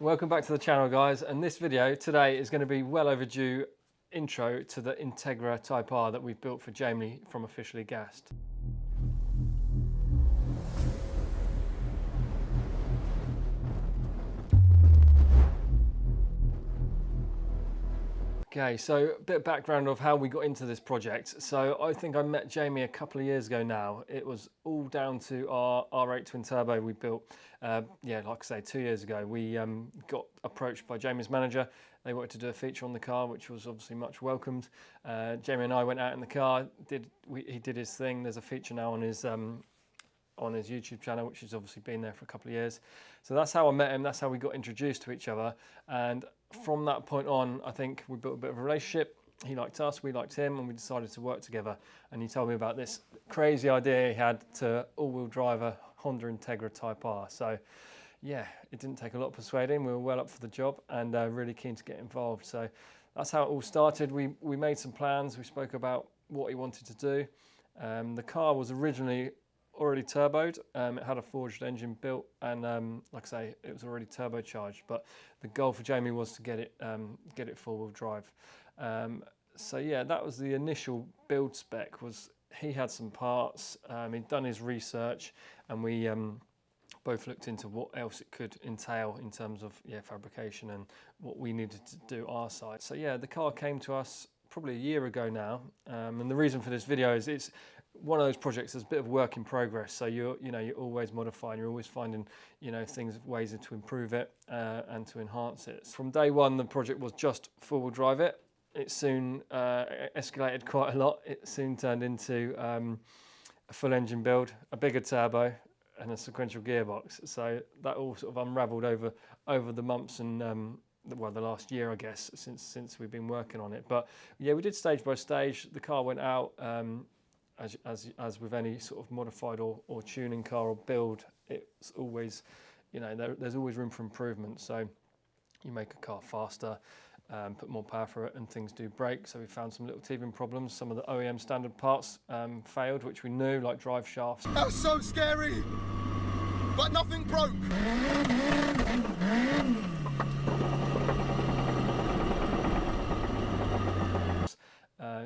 Welcome back to the channel, guys, and this video today is going to be well overdue intro to the Integra Type R that we've built for Jamie from Officially Gassed. Okay, so a bit of background of how we got into this project. So I think I met Jamie a couple of years ago now. It was all down to our R8 twin turbo we built, like I say, 2 years ago. We got approached by Jamie's manager. They wanted to do a feature on the car, which was obviously much welcomed. Jamie and I went out in the car, he did his thing. There's a feature now on his YouTube channel, which has obviously been there for a couple of years. So that's how I met him, that's how we got introduced to each other. And from that point on, I think we built a bit of a relationship. He liked us, we liked him, and we decided to work together. And he told me about this crazy idea he had to all-wheel drive a Honda Integra Type R. So yeah, it didn't take a lot of persuading. We were well up for the job and really keen to get involved. So that's how it all started. We made some plans, we spoke about what he wanted to do. The car was originally already turboed. It had a forged engine built, and like I say, it was already turbocharged. But the goal for Jamie was to get it four-wheel drive. So yeah, that was the initial build spec. Was he had some parts, he'd done his research, and we both looked into what else it could entail in terms of fabrication and what we needed to do our side. So yeah, the car came to us probably a year ago now, and the reason for this video is it's one of those projects that's a bit of work in progress. So you're always modifying, you're always finding ways to improve it and to enhance it. From day one, the project was just four-wheel drive it. It soon escalated quite a lot. It soon turned into a full engine build, a bigger turbo, and a sequential gearbox. So that all sort of unravelled over the months and the last year, I guess, since we've been working on it. But yeah, we did stage by stage. The car went out, as with any sort of modified or tuning car or build, it's always, there's always room for improvement. So you make a car faster, put more power for it, and things do break. So we found some little teething problems. Some of the OEM standard parts failed, which we knew, like drive shafts. That was so scary, but nothing broke.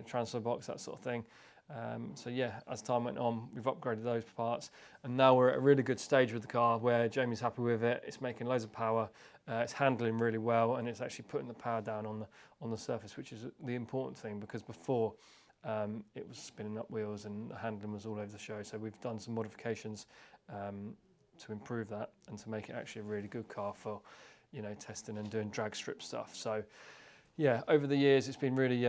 Transfer box, that sort of thing. So yeah, as time went on, we've upgraded those parts, and now we're at a really good stage with the car where Jamie's happy with it. It's making loads of power, it's handling really well, and it's actually putting the power down on the surface, which is the important thing, because before it was spinning up wheels and the handling was all over the show. So we've done some modifications to improve that and to make it actually a really good car for testing and doing drag strip stuff. So yeah, over the years it's been really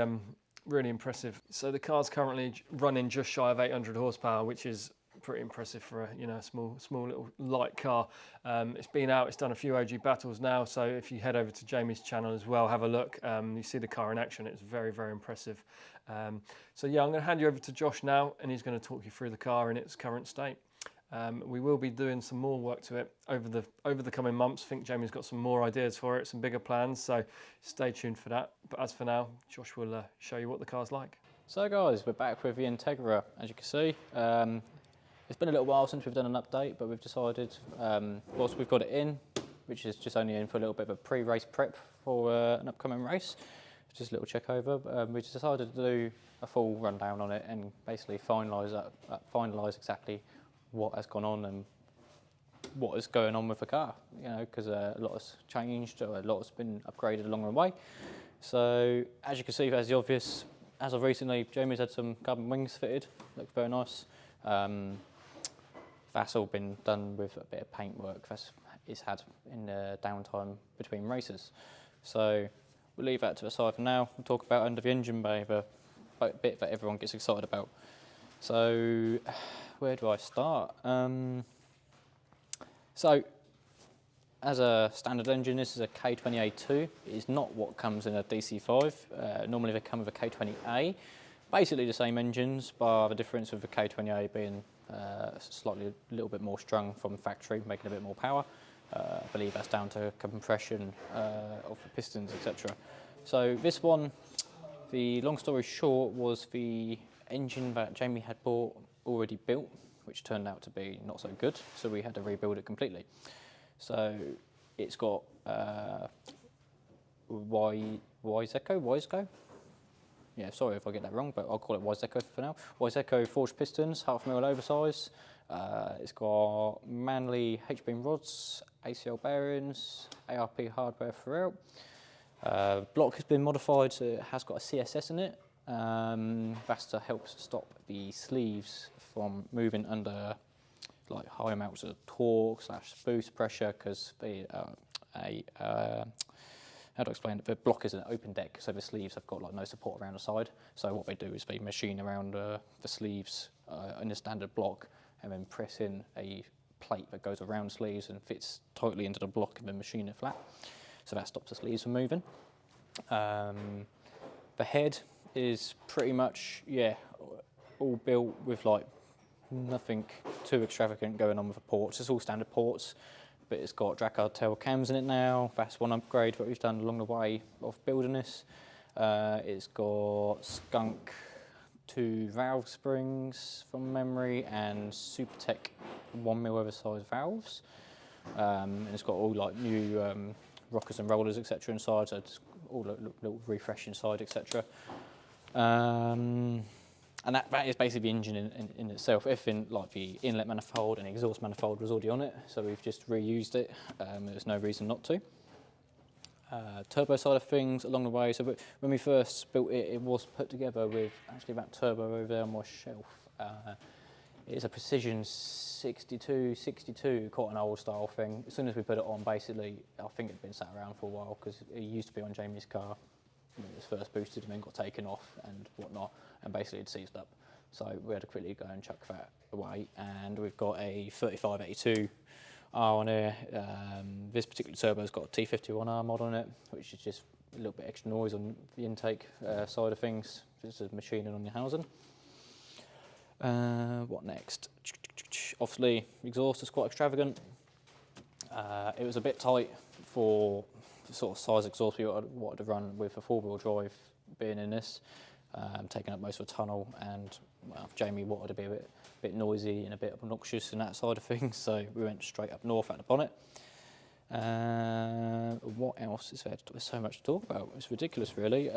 really impressive. So the car's currently running just shy of 800 horsepower, which is pretty impressive for a small little light car. It's been out, it's done a few OG battles now, so if you head over to Jamie's channel as well, have a look. You see the car in action, it's very, very impressive. So yeah, I'm going to hand you over to Josh now, and he's going to talk you through the car in its current state. We will be doing some more work to it over the coming months. I think Jamie's got some more ideas for it, some bigger plans, so stay tuned for that. But as for now, Josh will show you what the car's like. So guys, we're back with the Integra, as you can see. It's been a little while since we've done an update, but we've decided, whilst we've got it in, which is just only in for a little bit of a pre-race prep for an upcoming race, just a little check over, we just decided to do a full rundown on it and basically finalise exactly what has gone on and what is going on with the car, because a lot has changed, or a lot has been upgraded along the way. So as you can see, that's the obvious. As of recently, Jamie's had some carbon wings fitted, look very nice. That's all been done with a bit of paint work it's had in the downtime between races. So we'll leave that to the side for now. We'll talk about under the engine bay, the bit that everyone gets excited about. So where do I start? So as a standard engine, this is a K20A2. It is not what comes in a DC5. Normally they come with a K20A. Basically the same engines, bar the difference with the K20A being a little bit more strung from factory, making a bit more power. I believe that's down to compression of the pistons, etc. So this one, the long story short, was the engine that Jamie had bought already built, which turned out to be not so good, so we had to rebuild it completely. So it's got Wiseco. Yeah, sorry if I get that wrong, but I'll call it Wiseco for now. Wiseco forged pistons, 1/2 mil oversize. It's got Manley H-beam rods, ACL bearings, ARP hardware throughout. Block has been modified, so it has got a CSS in it. That's to help stop the sleeves from moving under like high amounts of torque / boost pressure, because how to explain it? The block is an open deck, so the sleeves have got like no support around the side. So what they do is they machine around the sleeves in a standard block, and then press in a plate that goes around sleeves and fits tightly into the block, and then machine it flat. So that stops the sleeves from moving. The head is pretty much, yeah, all built with like nothing too extravagant going on with the ports. It's all standard ports, but it's got Drakkar tail cams in it now. That's one upgrade that we've done along the way of building this. It's got Skunk 2 valve springs from memory and Supertech 1 mil oversized valves. And it's got all like new rockers and rollers, etc. inside, so it's all a little refresh inside, etc. And that is basically the engine in itself. Everything like the inlet manifold and exhaust manifold was already on it, so we've just reused it. There's no reason not to. Turbo side of things along the way. So when we first built it, it was put together with actually that turbo over there on my shelf. It's a Precision 62, quite an old style thing. As soon as we put it on, basically, I think it had been sat around for a while, because it used to be on Jamie's car when it was first boosted and then got taken off and whatnot, and basically it seized up. So we had to quickly go and chuck that away, and we've got a 3582R on here. This particular turbo's got a T51R mod on it, which is just a little bit extra noise on the intake side of things. This is machining on your housing. What next? Obviously, exhaust is quite extravagant. It was a bit tight for the sort of size exhaust we wanted to run with a 4-wheel drive being in this, taking up most of the tunnel, and well, Jamie wanted to be a bit noisy and a bit obnoxious in that side of things, so we went straight up north at the bonnet. What else is there? There's so much to talk about. It's ridiculous, really.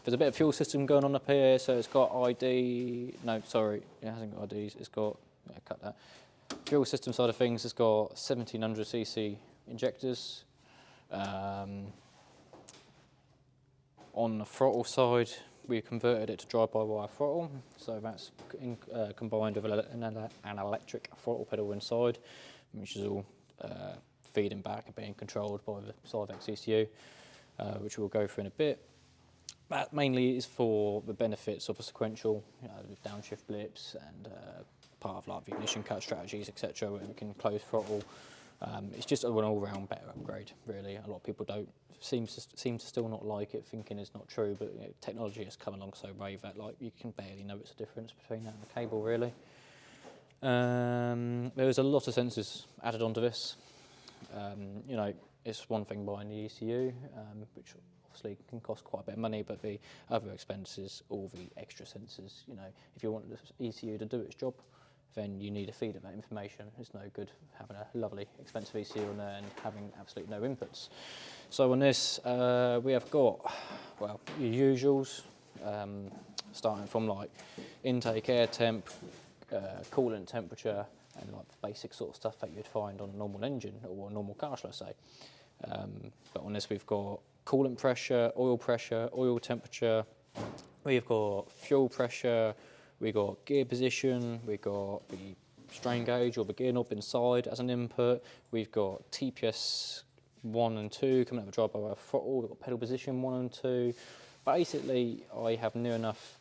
There's a bit of fuel system going on up here, so it's got ID. No, sorry, it hasn't got IDs. It's got, cut that. Fuel system side of things, it's got 1700cc injectors. On the throttle side, we converted it to drive-by-wire throttle, so that's combined with an electric throttle pedal inside, which is all feeding back and being controlled by the Cyvex ECU, which we'll go through in a bit. That mainly is for the benefits of a sequential, with downshift blips and part of like the ignition cut strategies, etc., where we can close throttle. It's just an all-round better upgrade, really. A lot of people seem to still not like it, thinking it's not true, but technology has come along so brave that like you can barely notice a difference between that and the cable, really. There was a lot of sensors added onto this. It's one thing buying the ECU, which obviously can cost quite a bit of money, but the other expenses, all the extra sensors, if you want the ECU to do its job, then you need to feed it that information. It's no good having a lovely, expensive ECU on there and having absolutely no inputs. So on this, we have got, well, your usuals, starting from like intake air temp, coolant temperature, and like the basic sort of stuff that you'd find on a normal engine or a normal car, shall I say. But on this, we've got coolant pressure, oil temperature. We've got fuel pressure. We've got gear position. We've got the strain gauge or the gear knob inside as an input. We've got TPS 1 and 2 coming out of the drive-by-wire throttle. We've got pedal position 1 and 2. Basically, I have near enough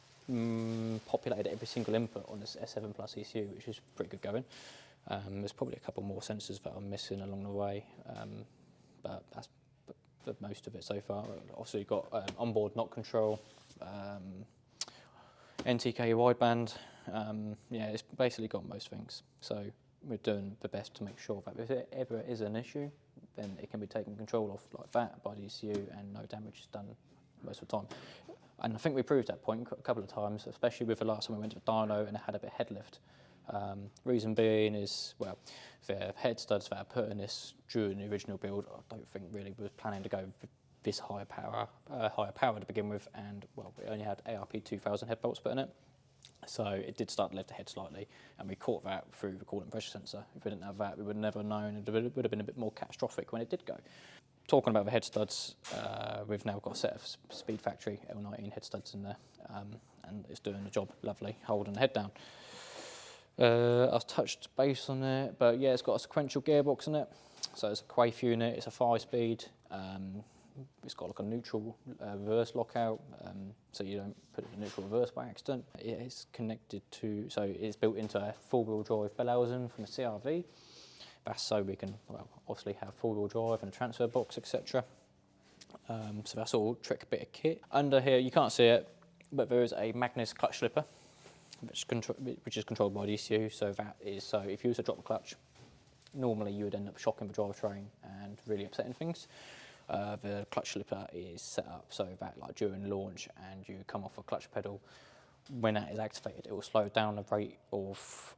populated every single input on this S7 Plus ECU, which is pretty good going. There's probably a couple more sensors that I'm missing along the way, but that's the most of it so far. Also, you've got onboard knock control, NTK wideband. It's basically got most things. So we're doing the best to make sure that if there ever is an issue, then it can be taken control of like that by the ECU and no damage is done most of the time. And I think we proved that point a couple of times, especially with the last time we went to the dyno and it had a bit of head lift. Reason being is, well, the head studs that are put in this during the original build, I don't think really was planning to go with this higher power to begin with, and well, we only had ARP 2000 head bolts put in it. So it did start to lift the head slightly, and we caught that through the coolant pressure sensor. If we didn't have that, we would have never known, and it would have been a bit more catastrophic when it did go. Talking about the head studs, we've now got a set of Speed Factory L19 head studs in there, and it's doing the job lovely, holding the head down. I've touched base on it, but yeah, it's got a sequential gearbox in it. So it's a Quaife unit, it's a 5-speed, it's got like a neutral reverse lockout, so you don't put it in neutral reverse by accident. It's connected to, so it's built into a 4-wheel drive Bellhausen from a CRV. That's so we can, well, obviously have 4-wheel drive and a transfer box, etc. So that's all trick bit of kit. Under here, you can't see it, but there is a Magnus clutch slipper, which is controlled by the ECU. So that is, so if you was to drop the clutch, normally you would end up shocking the drivetrain and really upsetting things. The clutch slipper is set up so that, like, during launch and you come off a clutch pedal, when that is activated, it will slow down the rate of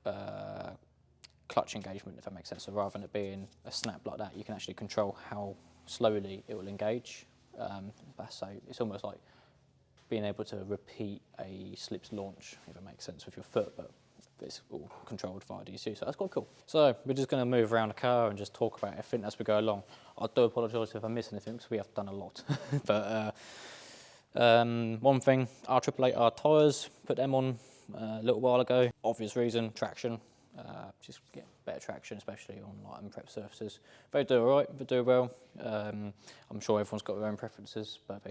clutch engagement, if that makes sense. So rather than it being a snap like that, you can actually control how slowly it will engage. So it's almost like being able to repeat a slips launch, if it makes sense, with your foot, but it's all controlled via DCU, so that's quite cool. So we're just going to move around the car and just talk about everything as we go along. I do apologise if I miss anything, because we have done a lot. But one thing, our 888R tyres, put them on a little while ago. Obvious reason, traction. Just get better traction, especially on like unprepped surfaces. They do all right, they do well. I'm sure everyone's got their own preferences, but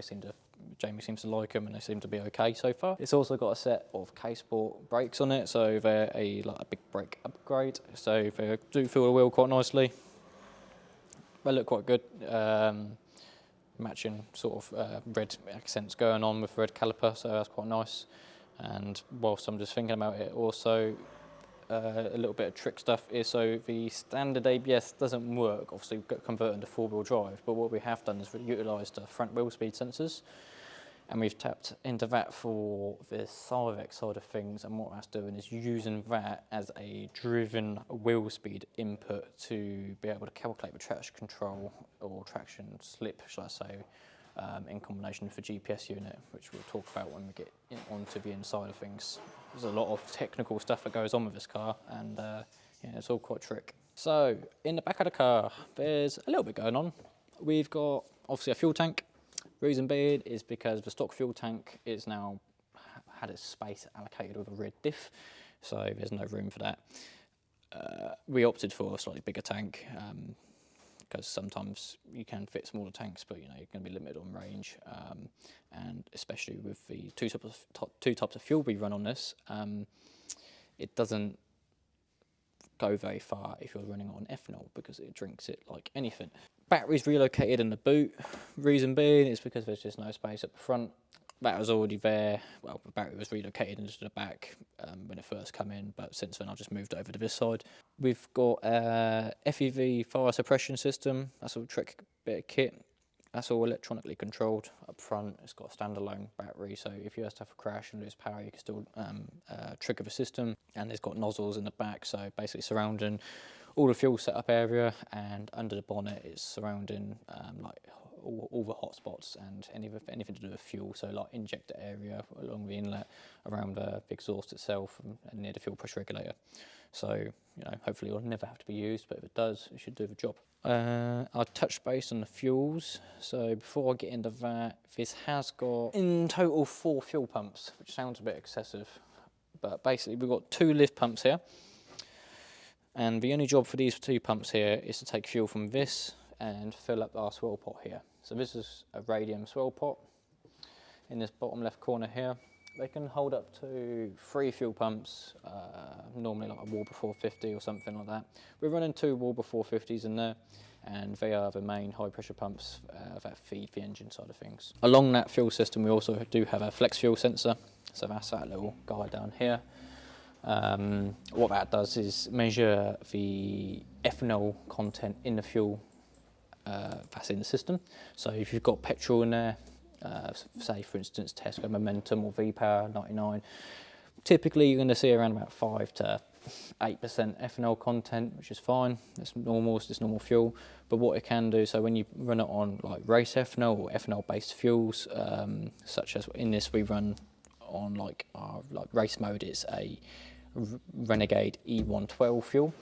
Jamie seems to like them, and they seem to be okay so far. It's also got a set of K-Sport brakes on it, so they're like a big brake upgrade. So they do feel the wheel quite nicely. They look quite good. Matching sort of red accents going on with red caliper, so that's quite nice. And whilst I'm just thinking about it, also a little bit of trick stuff is, so the standard ABS doesn't work, obviously converting to 4-wheel drive, but what we have done is utilised the front wheel speed sensors, and we've tapped into that for the Cyvex side of things, and what that's doing is using that as a driven wheel speed input to be able to calculate the traction control or traction slip, shall I say, in combination with the GPS unit, which we'll talk about when we get onto the inside of things. There's a lot of technical stuff that goes on with this car, and yeah, it's all quite trick. So in the back of the car, there's a little bit going on. We've got obviously a fuel tank. Reason being is because the stock fuel tank is now had its space allocated with a rear diff, so there's no room for that. We opted for a slightly bigger tank, because sometimes you can fit smaller tanks, but you know, you're going to be limited on range, and especially with the two types of fuel we run on this, it doesn't go very far if you're running on ethanol, because it drinks it like anything. Batteries relocated in the boot. Reason being is because there's just no space up the front. That was already there. Well, the battery was relocated into the back when it first came in, but since then I've just moved over to this side. We've got a FEV fire suppression system. That's all trick bit of kit. That's all electronically controlled up front. It's got a standalone battery, so if you have to have a crash and lose power, you can still trigger the system. And it's got nozzles in the back, so basically surrounding all the fuel setup area, and under the bonnet it's surrounding like all the hot spots and anything to do with fuel, so like injector area along the inlet, around the exhaust itself, and near the fuel pressure regulator. So, you know, hopefully it'll never have to be used, but if it does, it should do the job. I'll touch base on the fuels. So before I get into that, this has got in total 4 fuel pumps, which sounds a bit excessive, but basically we've got 2 lift pumps here, and the only job for these 2 pumps here is to take fuel from this and fill up our swirl pot here. So this is a radium swirl pot in this bottom left corner here. They can hold up to 3 fuel pumps, normally like a Warburg 450 or something like that. We're running 2 Warburg 450s in there, and they are the main high pressure pumps that feed the engine side of things. Along that fuel system we also do have a flex fuel sensor, so that's that little guy down here. What that does is measure the ethanol content in the fuel that's in the system. So if you've got petrol in there, say for instance Tesco Momentum or V-Power 99, typically you're going to see around about 5 to 8% ethanol content, which is fine. It's normal, it's just normal fuel. But what it can do, so when you run it on like race ethanol or ethanol-based fuels, such as in this we run on like our race mode, it's a Renegade E112 fuel.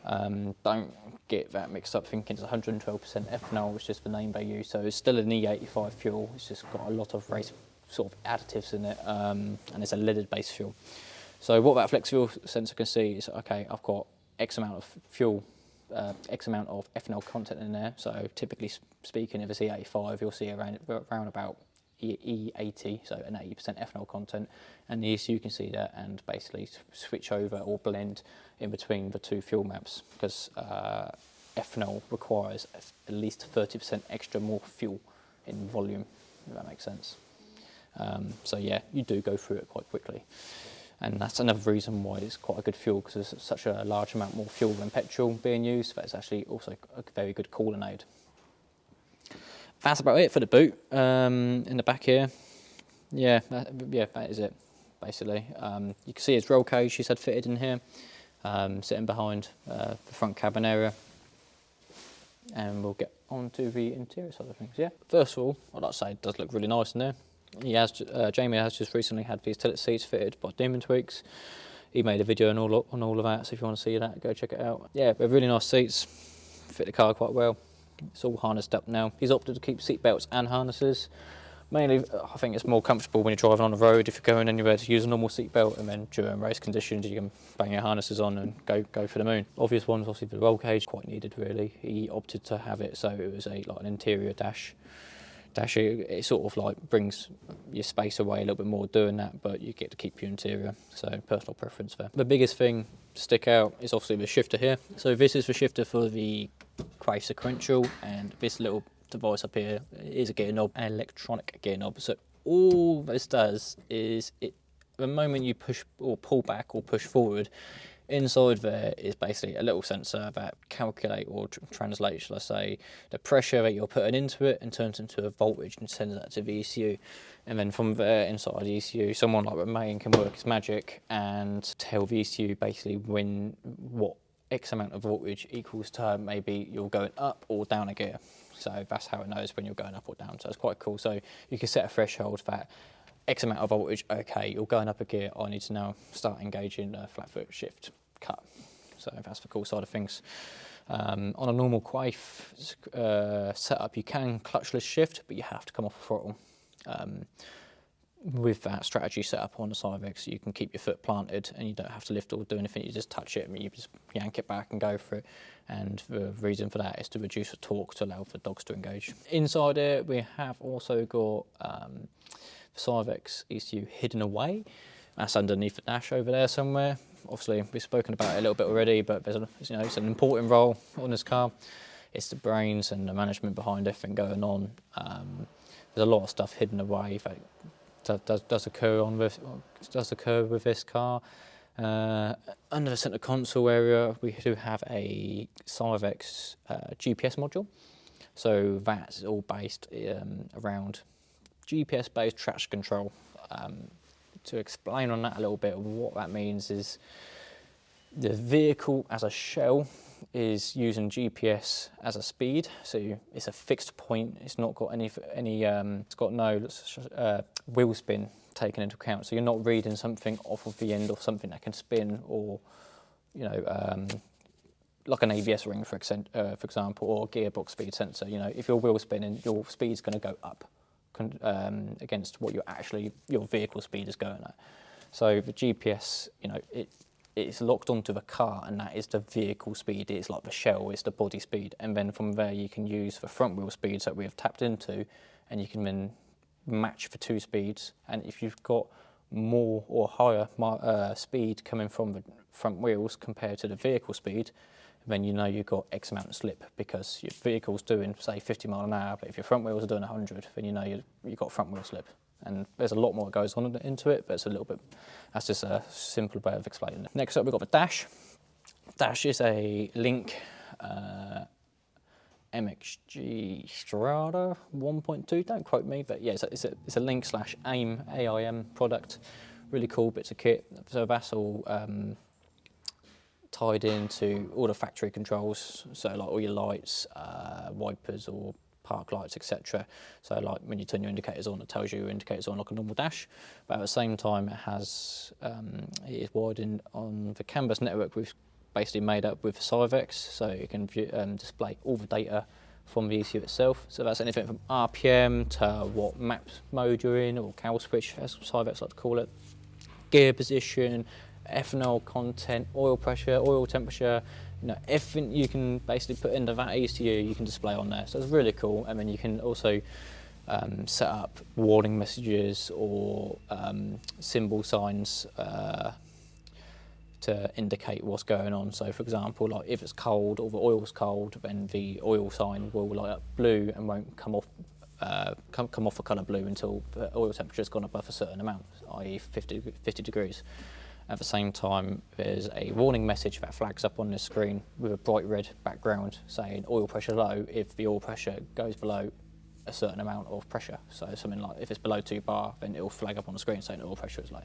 Don't get that mixed up thinking it's 112% ethanol, it's just the name they use. So it's still an E85 fuel, it's just got a lot of race sort of additives in it, and it's a leaded based fuel. So what that flex fuel sensor can see is, okay, I've got X amount of fuel, X amount of ethanol content in there. So typically speaking, if it's E85, you'll see around about E80, so an 80% ethanol content, and the ECU can see that and basically switch over or blend in between the two fuel maps, because ethanol requires at least 30% extra more fuel in volume, if that makes sense. So yeah, you do go through it quite quickly. And that's another reason why it's quite a good fuel, because there's such a large amount more fuel than petrol being used, but it's actually also a very good cooling aid. That's about it for the boot. In the back here, yeah, that is it, basically. You can see its roll cage she's had fitted in here, sitting behind the front cabin area. And we'll get on to the interior side of things, yeah. First of all, I'd like to say it does look really nice in there. Jamie has just recently had these tilt seats fitted by Demon Tweaks. He made a video on all of that, so if you want to see that, go check it out. Yeah, they're really nice seats, fit the car quite well. It's all harnessed up now. He's opted to keep seat belts and harnesses. Mainly, I think it's more comfortable when you're driving on the road if you're going anywhere to use a normal seat belt, and then during race conditions you can bang your harnesses on and go for the moon. Obvious ones, obviously the roll cage, quite needed really. He opted to have it so it was like an interior dash. It sort of like brings your space away a little bit more doing that, but you get to keep your interior, so personal preference there. The biggest thing to stick out is obviously the shifter here. So this is the shifter for the Crave sequential, and this little device up here is a gear knob, an electronic gear knob. So all this does is, the moment you push or pull back or push forward, inside there is basically a little sensor that calculate or translate, shall I say, the pressure that you're putting into it and turns into a voltage and sends that to the ECU. And then from there, inside the ECU, someone like Remain can work his magic and tell the ECU basically what X amount of voltage equals to maybe you're going up or down a gear. So that's how it knows when you're going up or down. So it's quite cool. So you can set a threshold that X amount of voltage, okay, you're going up a gear, I need to now start engaging a flat foot shift cut. So that's the cool side of things. On a normal Quaif setup, you can clutchless shift, but you have to come off the throttle. With that strategy set up on the Cyvex, you can keep your foot planted and you don't have to lift or do anything, you just touch it and you just yank it back and go for it. And the reason for that is to reduce the torque to allow for dogs to engage. Inside here, we have also got Cyvex ECU hidden away. That's underneath the dash over there somewhere. Obviously, we've spoken about it a little bit already, but there's it's an important role on this car. It's the brains and the management behind everything going on. There's a lot of stuff hidden away that does occur with this car. Under the centre console area, we do have a Cyvex GPS module. So that's all based around GPS-based traction control. To explain on that a little bit, what that means is the vehicle as a shell is using GPS as a speed, so it's a fixed point. It's not got it's got no wheel spin taken into account. So you're not reading something off of the end of something that can spin, or like an ABS ring, for example, or a gearbox speed sensor. If your wheel's spinning, your speed's going to go up against what your vehicle speed is going at. So the GPS, it's locked onto the car, and that is the vehicle speed. It's like the shell, it's the body speed, and then from there you can use the front wheel speeds that we have tapped into, and you can then match the two speeds. And if you've got more or higher speed coming from the front wheels compared to the vehicle speed, then you've got X amount of slip, because your vehicle's doing, say, 50 mile an hour, but if your front wheels are doing 100, then you've got front wheel slip. And there's a lot more that goes on into it, but it's that's just a simple way of explaining it. Next up, we've got the dash. Dash is a Link MXG Strada 1.2, don't quote me, but yeah, it's a Link / AIM product. Really cool bits of kit. So that's all tied into all the factory controls, so like all your lights, wipers or park lights, etc. So like when you turn your indicators on, it tells you your indicators on like a normal dash, but at the same time it has it is wired on the CAN bus network we've basically made up with Cyvex, so it can display all the data from the ECU itself. So that's anything from RPM to what map mode you're in, or cowl switch as Cyvex like to call it, gear position, ethanol content, oil pressure, oil temperature, you know, everything you can basically put into that ECU you can display on there. So it's really cool. And then you can also set up warning messages or symbol signs to indicate what's going on. So for example, like if it's cold or the oil's cold, then the oil sign will light up blue and won't come off come off the colour blue until the oil temperature has gone above a certain amount, i.e. 50 degrees. At the same time, there's a warning message that flags up on the screen with a bright red background saying oil pressure low if the oil pressure goes below a certain amount of pressure. So something like if it's below 2 bar, then it will flag up on the screen saying oil pressure is low.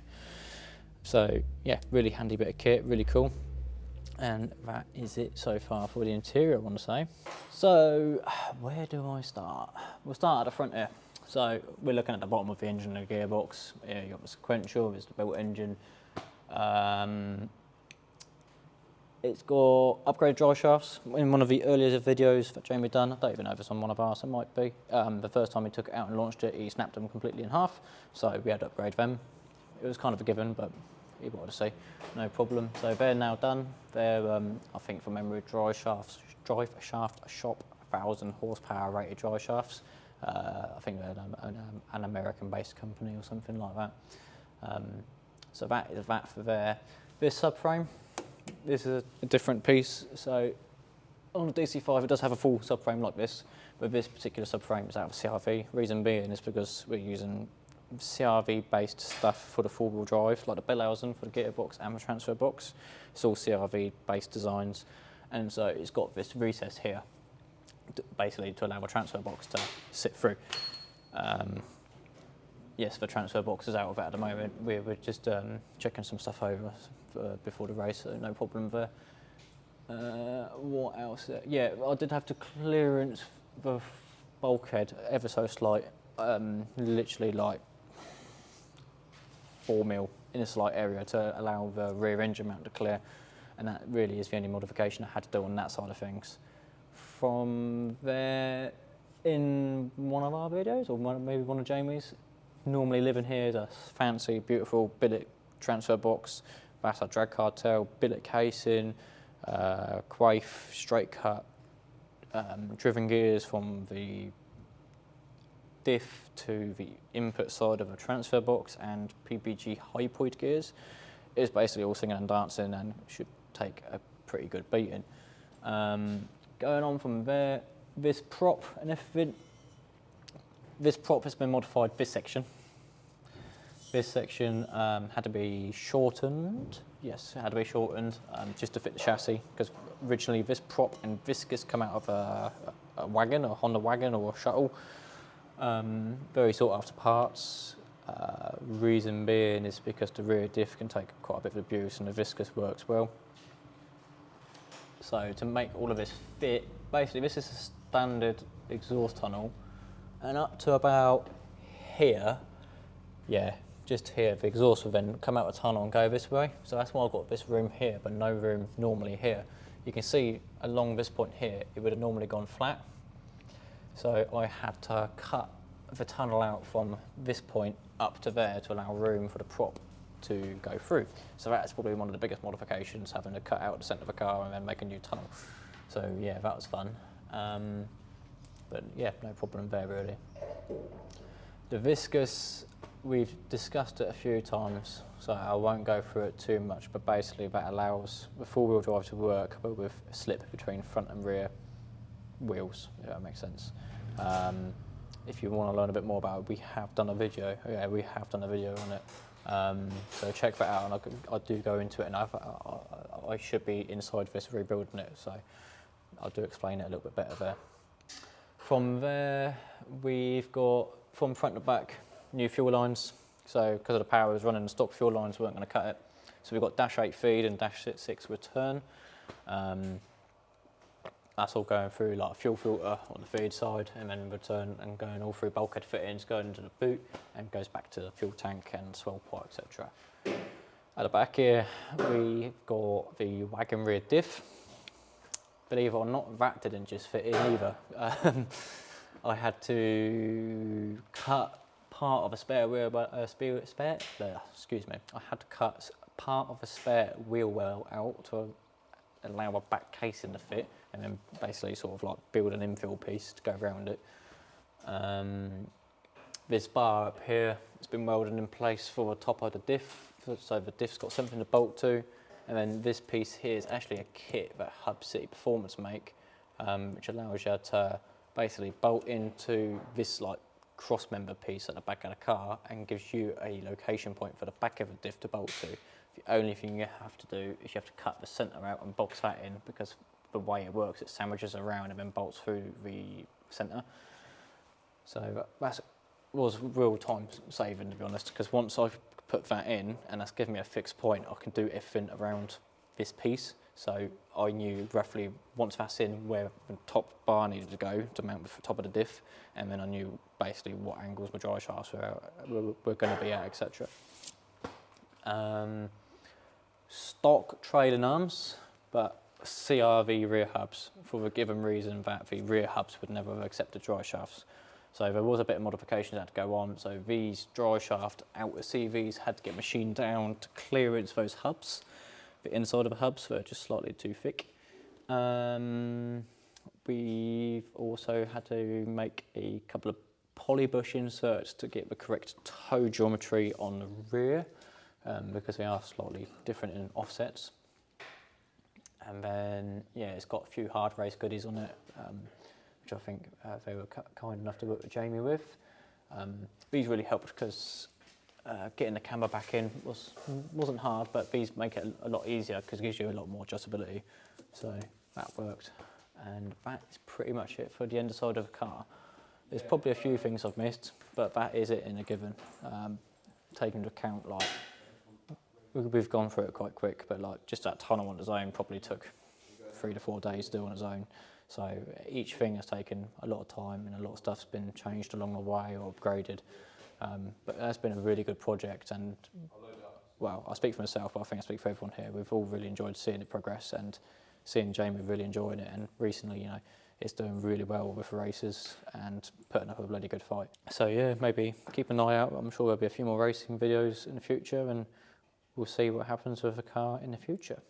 So yeah, really handy bit of kit, really cool. And that is it so far for the interior, I want to say. So where do I start? We'll start at the front here. So we're looking at the bottom of the engine and the gearbox. Here you've got the sequential, there's the built engine. It's got upgraded drive shafts. In one of the earlier videos that Jamie done, I don't even know if it's on one of ours, it might be. The first time he took it out and launched it, he snapped them completely in half, so we had to upgrade them. It was kind of a given, but he wanted to see, no problem. So they're now done. They're, I think from memory, drive shaft shop 1,000 horsepower rated drive shafts. I think they're an American-based company or something like that. So that is that for there. This subframe, this is a different piece. So on the DC5, it does have a full subframe like this, but this particular subframe is out of CRV. Reason being is because we're using CRV-based stuff for the four-wheel drive, like the Bellhausen for the gearbox and the transfer box. It's all CRV-based designs, and so it's got this recess here, basically to allow a transfer box to sit through. Yes, the transfer box is out of it at the moment. We're just checking some stuff over before the race, so no problem there. What else? Yeah, I did have to clearance the bulkhead ever so slight, literally like 4 mil in a slight area to allow the rear engine mount to clear, and that really is the only modification I had to do on that side of things. From there, in one of our videos, or maybe one of Jamie's, normally living here is a fancy, beautiful billet transfer box. That's our drag card tail, billet casing, quaif, straight cut, driven gears from the diff to the input side of a transfer box, and PPG high point gears. It's basically all singing and dancing and should take a pretty good beating. Going on from there, this prop and everything. This prop has been modified this section. This section had to be shortened. Yes, it had to be shortened just to fit the chassis, because originally this prop and viscous come out of a wagon, a Honda wagon or a shuttle. Very sought after parts. Reason being is because the rear diff can take quite a bit of abuse and the viscous works well. So to make all of this fit, basically this is a standard exhaust tunnel, and up to about here, yeah, just here, the exhaust will then come out of the tunnel and go this way. So that's why I've got this room here, but no room normally here. You can see along this point here, it would have normally gone flat. So I had to cut the tunnel out from this point up to there to allow room for the prop to go through. So that's probably one of the biggest modifications, having to cut out the centre of the car and then make a new tunnel. So yeah, that was fun. But yeah, no problem there really. The viscous, we've discussed it a few times, so I won't go through it too much, but basically that allows the four-wheel drive to work, but with a slip between front and rear wheels, if that makes sense. If you want to learn a bit more about it, we have done a video. Yeah, we have done a video on it. So check that out, and I do go into it, and I should be inside this rebuilding it, so I do explain it a little bit better there. From there, we've got, from front to back, new fuel lines. So because of the power was running, the stock fuel lines weren't going to cut it. So we've got dash 8 feed and dash 6 return. That's all going through like a fuel filter on the feed side, and then return and going all through bulkhead fittings, going into the boot and goes back to the fuel tank and swell pipe, etc. At the back here, we've got the wagon rear diff. Believe it or not, that didn't just fit in either. I had to cut part of a spare wheel, excuse me. I had to cut part of a spare wheel well out to allow a back casing to fit, and then basically sort of like build an infill piece to go around it. This bar up here has been welded in place for the top of the diff, so the diff's got something to bolt to. And then this piece here is actually a kit that Hub City Performance make, which allows you to basically bolt into this like cross member piece at the back of the car and gives you a location point for the back of the diff to bolt to. The only thing you have to do is you have to cut the centre out and box that in, because the way it works, it sandwiches around and then bolts through the centre. So that was real time saving, to be honest, because once I've put that in and that's given me a fixed point, I can do everything around this piece. So I knew roughly once that's in where the top bar needed to go to mount the top of the diff, and then I knew basically what angles my drive shafts were going to be at, etc. Stock trailing arms, but CRV rear hubs, for the given reason that the rear hubs would never have accepted drive shafts. So there was a bit of modification that had to go on. So these drive shaft outer CVs had to get machined down to clearance those hubs. The inside of the hubs were just slightly too thick. We've also had to make a couple of polybush inserts to get the correct toe geometry on the rear, because they are slightly different in offsets. And then, yeah, it's got a few hard race goodies on it, which I think they were kind enough to work with Jamie with. These really helped because getting the camber back in wasn't hard, but these make it a lot easier because it gives you a lot more adjustability. So that worked. And that is pretty much it for the underside of the car. There's probably a few things I've missed, but that is it in a given. Taking into account, like, we've gone through it quite quick, but like just that tunnel on its own probably took 3 to 4 days to do on its own. So each thing has taken a lot of time, and a lot of stuff's been changed along the way or upgraded. But that's been a really good project, and well, I speak for myself, but I think I speak for everyone here. We've all really enjoyed seeing it progress and seeing Jamie really enjoying it, and recently, you know, it's doing really well with the races and putting up a bloody good fight. So yeah, maybe keep an eye out. I'm sure there'll be a few more racing videos in the future, and we'll see what happens with the car in the future.